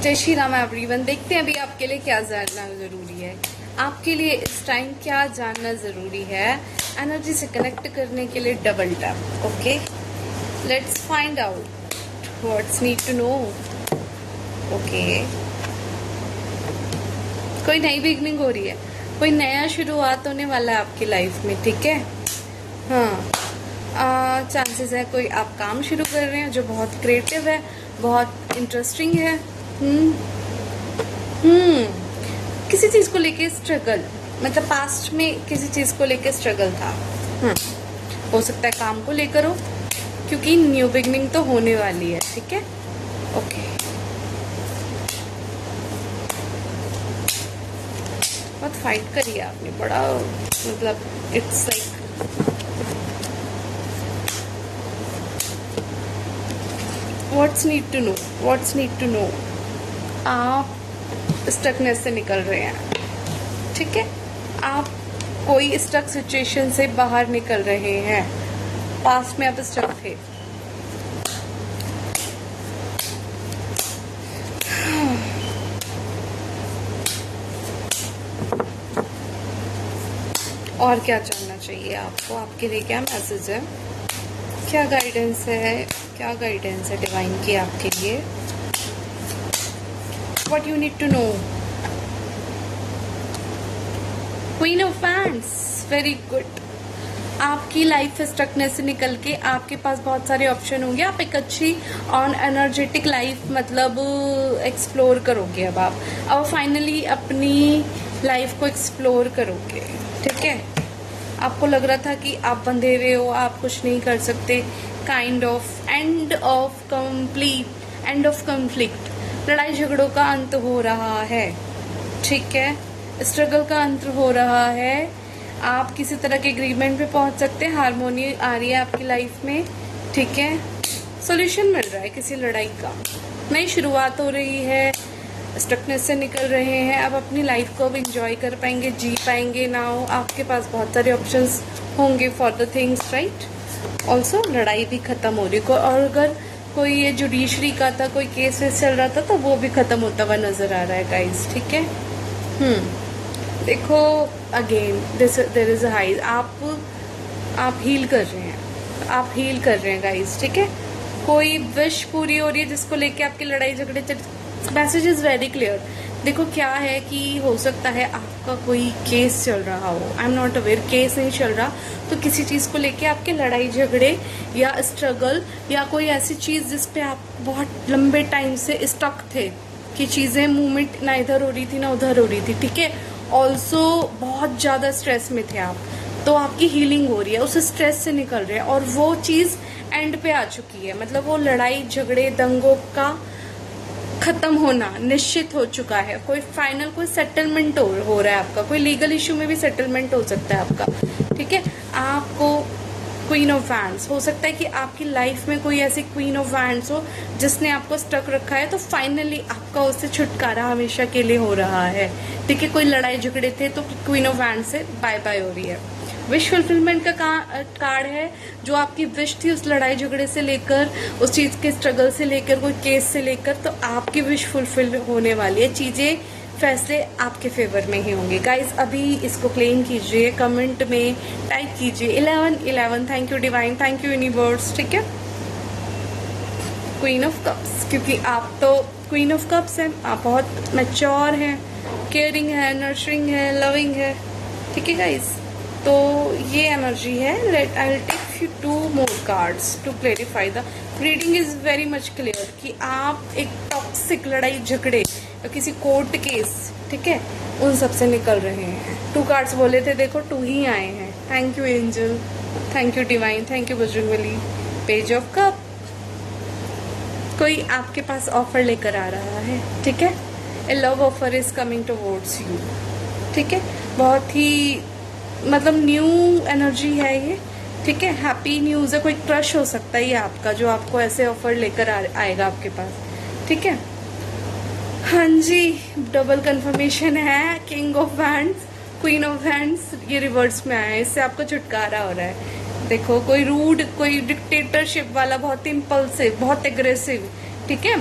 जय श्री राम एवरीवन। देखते हैं अभी आपके लिए क्या जानना जरूरी है। आपके लिए इस टाइम क्या जानना जरूरी है एनर्जी से कनेक्ट करने के लिए। Double tap. Okay, let's find out what's need to know. Okay, कोई नई बिगनिंग हो रही है, कोई नया शुरुआत होने वाला है आपकी लाइफ में। ठीक है, हाँ, चांसेस है कोई आप काम शुरू कर रहे हैं जो बहुत क्रिएटिव है, बहुत इंटरेस्टिंग है। किसी चीज को लेके स्ट्रगल, मतलब पास्ट में किसी चीज को लेके स्ट्रगल था। हो सकता है काम को लेकर हो, क्योंकि न्यू बिगनिंग तो होने वाली है। ठीक है, ओके। बहुत फाइट करी है आपने, बड़ा मतलब it's like what's need to know, what's need to know. आप स्टकनेस से निकल रहे हैं। ठीक है, आप कोई स्टक सिचुएशन से बाहर निकल रहे हैं। पास्ट में आप स्टक थे। और क्या जानना चाहिए आपको, आपके लिए क्या मैसेज है, क्या गाइडेंस है, क्या गाइडेंस है डिवाइन की आपके लिए। What you need to know. Queen of Wands, very good. आपकी लाइफ स्ट्रकनेस से निकल के आपके पास बहुत सारे ऑप्शन होंगे। आप एक अच्छी ऑन एनर्जेटिक लाइफ मतलब एक्सप्लोर करोगे। अब फाइनली अपनी लाइफ को एक्सप्लोर करोगे। ठीक है, आपको लग रहा था कि आप बंधे हुए हो, आप कुछ नहीं कर सकते, kind of end of complete, end of conflict, लड़ाई झगड़ों का अंत हो रहा है। ठीक है, स्ट्रगल का अंत हो रहा है। आप किसी तरह के एग्रीमेंट पे पहुंच सकते हैं, हारमोनी आ रही है आपकी लाइफ में। ठीक है, सॉल्यूशन मिल रहा है किसी लड़ाई का, नई शुरुआत हो रही है, स्टकनेस से निकल रहे हैं। अब अपनी लाइफ को अब इंजॉय कर पाएंगे, जी पाएंगे। नाउ आपके पास बहुत सारे ऑप्शंस होंगे for the things, right. Also लड़ाई भी खत्म हो रही है, और अगर कोई ये जुडिशरी का था, कोई केस चल रहा था, तो वो भी खत्म होता हुआ नजर आ रहा है गाइस। ठीक है, देखो again there is a high. आप हील कर रहे हैं, आप हील कर रहे हैं गाइस। ठीक है, कोई विश पूरी हो रही है जिसको लेके आपकी लड़ाई झगड़े चल। Message is very clear. देखो क्या है कि हो सकता है आपका कोई केस चल रहा हो, I am not aware, case नहीं चल रहा तो किसी चीज को लेके आपके लड़ाई झगड़े या स्ट्रगल, या कोई ऐसी चीज जिसपे आप बहुत लंबे टाइम से स्टक थे कि चीजें मूवमेंट ना इधर हो रही थी ना उधर हो रही थी। ठीक है, ऑल्सो बहुत ज्यादा स्ट्रेस में थे आप, तो आपकी हीलिंग हो रही है, उस स्ट्रेस से निकल रहे हैं और वो चीज एंड पे आ चुकी है। मतलब वो लड़ाई झगड़े दंगों का खत्म होना निश्चित हो चुका है। कोई फाइनल कोई सेटलमेंट हो रहा है आपका, कोई लीगल इश्यू में भी सेटलमेंट हो सकता है आपका। ठीक है, आपको क्वीन ऑफ वैंड्स, हो सकता है कि आपकी लाइफ में कोई ऐसी क्वीन ऑफ वैंड्स हो जिसने आपको स्टक रखा है, तो फाइनली आपका उससे छुटकारा हमेशा के लिए हो रहा है। ठीक है, कोई लड़ाई झगड़े थे तो क्वीन ऑफ वैंड्स से बाय बाय हो रही है। विश फुलफिलमेंट का कार्ड है, जो आपकी विश थी उस लड़ाई झगड़े से लेकर, उस चीज के स्ट्रगल से लेकर, कोई केस से लेकर, तो आपकी विश फुलफिल होने वाली है। चीजें, फैसले आपके फेवर में ही होंगे गाइज। अभी इसको क्लेम कीजिए, कमेंट में टाइप कीजिए 1111। Thank you divine, thank you universe. ठीक है, क्वीन ऑफ कप्स, क्योंकि आप तो क्वीन ऑफ कप्स हैं, आप बहुत मैच्योर हैं, केयरिंग है, नर्चरिंग है, लविंग है। ठीक है गाइज, तो ये एनर्जी है। Let I will take you 2 more cards to clarify the reading is very much clear कि आप एक टॉक्सिक लड़ाई झगड़े या किसी कोर्ट केस, ठीक है, उन सब से निकल रहे हैं। 2 कार्ड्स बोले थे, देखो 2 ही आए हैं। Thank you angel, thank you divine, thank you Bajrangbali. Page of cup, कोई आपके पास ऑफर लेकर आ रहा है। ठीक है, a love offer is coming towards you. ठीक है, बहुत ही मतलब न्यू एनर्जी है ये। ठीक है, हैप्पी न्यूज है, कोई क्रश हो सकता है ये आपका, जो आपको ऐसे ऑफर लेकर आएगा आपके पास। ठीक है, हाँ जी, डबल कंफर्मेशन है। King of hands, queen of hands, ये रिवर्स में आया है, इससे आपको छुटकारा हो रहा है। देखो कोई रूड, कोई डिक्टेटरशिप वाला, बहुत इम्पल्सिव, बहुत एग्रेसिव, ठीक है,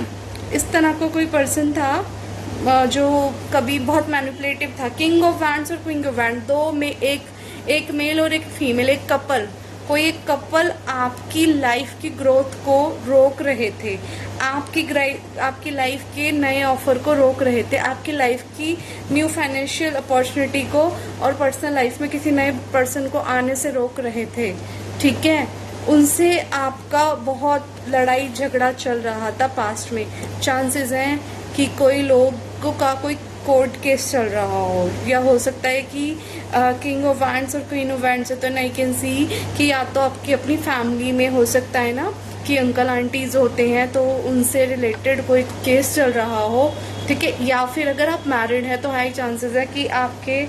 इस तरह का कोई पर्सन था जो कभी बहुत मैनिपुलेटिव था। किंग ऑफ वैंड्स और क्वीन ऑफ वैंड, दो में एक मेल और एक फीमेल, एक कपल, कोई एक कपल आपकी लाइफ की ग्रोथ को रोक रहे थे, आपकी लाइफ के नए ऑफर को रोक रहे थे, आपकी लाइफ की न्यू फाइनेंशियल अपॉर्चुनिटी को और पर्सनल लाइफ में किसी नए पर्सन को आने से रोक रहे थे। ठीक है, उनसे आपका बहुत लड़ाई झगड़ा चल रहा था पास्ट में। चांसेस हैं कि कोई लोगों का कोई कोर्ट केस चल रहा हो, या हो सकता है कि किंग ऑफ वैंड्स और क्वीन ऑफ वैंड्स से तो आई कैन सी कि या तो आपकी अपनी फैमिली में हो सकता है ना कि अंकल आंटीज होते हैं तो उनसे रिलेटेड कोई केस चल रहा हो। ठीक है, या फिर अगर आप मैरिड हैं तो हाई चांसेस है कि आपके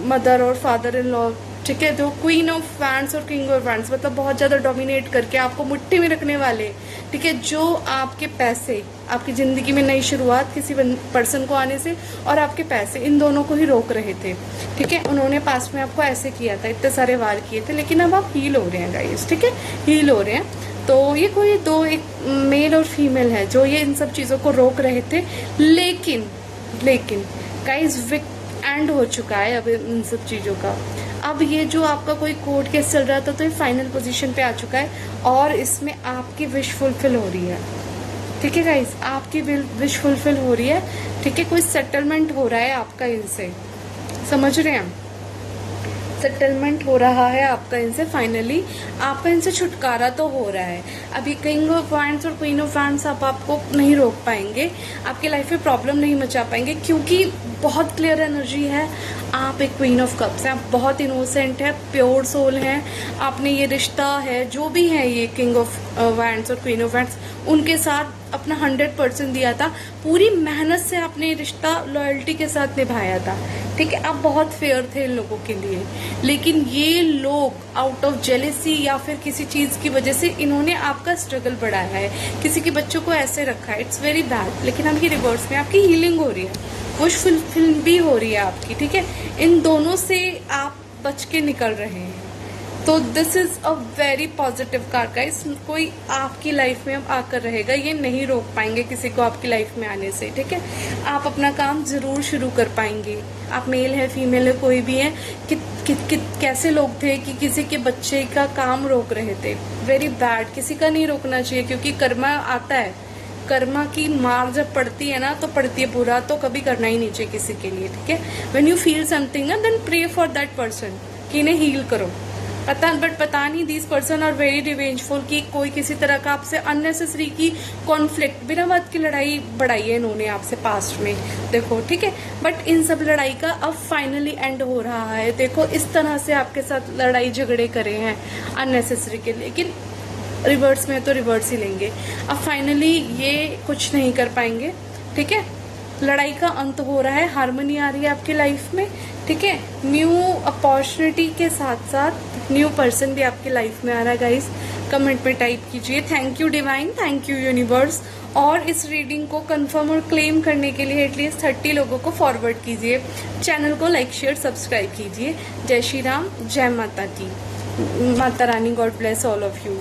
मदर और फादर इन लॉ, ठीक है, जो क्वीन ऑफ वैंड्स और किंग ऑफ वैंड्स मतलब बहुत ज़्यादा डोमिनेट करके आपको मुट्ठी में रखने वाले, ठीक है, जो आपके पैसे, आपकी ज़िंदगी में नई शुरुआत किसी पर्सन को आने से और आपके पैसे, इन दोनों को ही रोक रहे थे। ठीक है, उन्होंने पास्ट में आपको ऐसे किया था, इतने सारे वार किए थे, लेकिन अब आप हील हो रहे हैं गाइस। ठीक है, हील हो रहे हैं। तो ये कोई दो, एक मेल और फीमेल है जो ये इन सब चीज़ों को रोक रहे थे। लेकिन गाइस एंड हो चुका है अब इन सब चीज़ों का। अब ये जो आपका कोई कोर्ट केस चल रहा था तो ये फाइनल पोजीशन पे आ चुका है और इसमें आपकी विश फुलफिल हो रही है। ठीक है गाइस, आपकी विश फुलफिल हो रही है। ठीक है, कोई सेटलमेंट हो रहा है आपका इनसे, समझ रहे हैं, सेटलमेंट हो रहा है आपका इनसे। फाइनली आपका इनसे छुटकारा तो हो रहा है। अभी किंग ऑफ वैंड्स और क्वीन ऑफ वैंड्स आपको नहीं रोक पाएंगे, आपकी लाइफ में प्रॉब्लम नहीं मचा पाएंगे, क्योंकि बहुत क्लियर एनर्जी है। आप एक क्वीन ऑफ कप्स हैं, आप बहुत इनोसेंट है, प्योर सोल हैं। आपने ये रिश्ता है, जो भी है ये किंग ऑफ वैंड्स और क्वीन ऑफ वैंड्स, उनके साथ अपना 100% दिया था। पूरी मेहनत से आपने रिश्ता लॉयल्टी के साथ निभाया था। ठीक है, आप बहुत फेयर थे इन लोगों के लिए, लेकिन ये लोग आउट ऑफ जेलेसी या फिर किसी चीज की वजह से इन्होंने आपका स्ट्रगल बढ़ाया है, किसी के बच्चों को ऐसे रखा है। It's very bad. लेकिन अब ये रिवर्स में आपकी हीलिंग हो रही है, विश फुलफिल भी हो रही है आपकी। ठीक है, इन दोनों से आप बच के निकल रहे हैं। तो this is a very positive card guys. कोई आपकी लाइफ में अब आकर रहेगा, ये नहीं रोक पाएंगे किसी को आपकी लाइफ में आने से। ठीक है, आप अपना काम जरूर शुरू कर पाएंगे। आप मेल है, फीमेल है, कोई भी है। कैसे लोग थे कि किसी के बच्चे का काम रोक रहे थे, वेरी बैड। किसी का नहीं रोकना चाहिए, क्योंकि कर्मा आता है, कर्मा की मार जब पड़ती है ना तो पड़ती है बुरा, तो कभी करना ही नहीं चाहिए किसी के लिए। ठीक है, व्हेन यू फील समथिंग ना, then pray for that person कि इन्हें हील करो। पता नहीं this person are very revengeful कि कोई किसी तरह का आपसे अननेसेसरी की कॉन्फ्लिक्ट, बिना बात की लड़ाई बढ़ाई है इन्होंने आपसे पास्ट में, देखो। ठीक है, बट इन सब लड़ाई का अब फाइनली एंड हो रहा है। देखो, इस तरह से आपके साथ लड़ाई झगड़े करे हैं अननेसेसरी के, लेकिन रिवर्स में तो रिवर्स ही लेंगे। अब फाइनली ये कुछ नहीं कर पाएंगे। ठीक है, लड़ाई का अंत हो रहा है, हार्मनी आ रही है आपकी लाइफ में। ठीक है, न्यू अपॉर्चुनिटी के साथ साथ न्यू पर्सन भी आपकी लाइफ में आ रहा है गाइस। कमेंट में टाइप कीजिए thank you divine, thank you universe. और इस रीडिंग को कंफर्म और क्लेम करने के लिए एटलीस्ट 30 लोगों को फॉरवर्ड कीजिए। चैनल को लाइक शेयर सब्सक्राइब कीजिए। जय श्री राम, जय माता दी, माता रानी, God bless all of you.